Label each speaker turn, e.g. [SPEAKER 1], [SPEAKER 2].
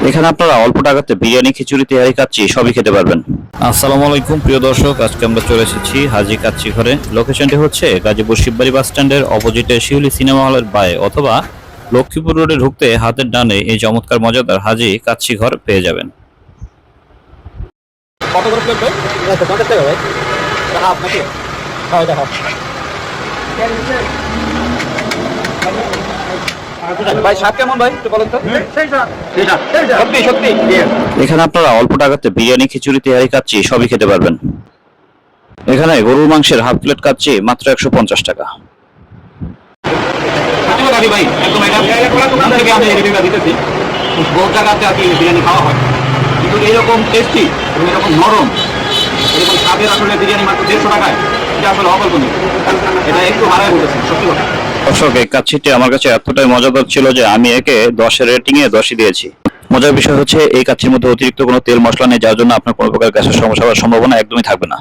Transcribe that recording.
[SPEAKER 1] এখানে আপনারা অল্প টাকাতে বিরিয়ানি, খিচুড়ি, তেহারি, কাচ্চি সবই খেতে পারবেন। আসসালামু আলাইকুম প্রিয় দর্শক, আজকে আমরা চলে এসেছি হাজি কাচ্চি ঘরে। লোকেশনটি হচ্ছে গাজীপুর শিববাড়ি বাস স্ট্যান্ডের অপোজিটে শিউলি সিনেমা হলের বায়ে, অথবা লক্ষ্মীপুর রোডে ঢুকতে হাতের ডানে এই চমৎকার মজাদার হাজি কাচ্চি ঘর পেয়ে যাবেন।
[SPEAKER 2] কত করে প্লেট ভাই? 50 টাকা ভাই। হাফ নাকি? হ্যাঁ এটা হাফ। ভাই স্বাদ কেমন ভাই একটু বলেন তো? সত্যি সত্যি।
[SPEAKER 1] এখানে আপনারা অল্প টাকাতে বিরিয়ানি, খিচুড়ি, তেহারি, কাচ্চি সবই খেতে পারবেন। এখানে গরুর মাংসের হাফ প্লেট কাচ্চি মাত্র 150 টাকা।
[SPEAKER 2] ভাই একদম এটা দোকান থেকে আমি রিভিউটা দিতেছি। বহু জায়গাতে আর কি বিরিয়ানি খাওয়া হয়, কিন্তু এইরকম টেস্টি এবং এরকম নরম, এরকম স্বাদের আসলে বিরিয়ানি মাত্র 150 টাকায়, এটা আসলে অকল্পনীয়। এটা একটু বাড়ায় বলেছি, সত্যি কথা।
[SPEAKER 1] দর্শক, এই কাচ্চিটি আমার কাছে এতটাই মজাদার ছিল যে আমি একে 10-এর রেটিংয়ে 10ই দিয়েছি। মজার বিষয় হচ্ছে এই কাচ্চির মধ্যে অতিরিক্ত কোনো তেল মশলা নেই, যার জন্য আপনার কোনো প্রকার গ্যাসের সমস্যা হওয়ার সম্ভাবনা একদমই থাকবে না।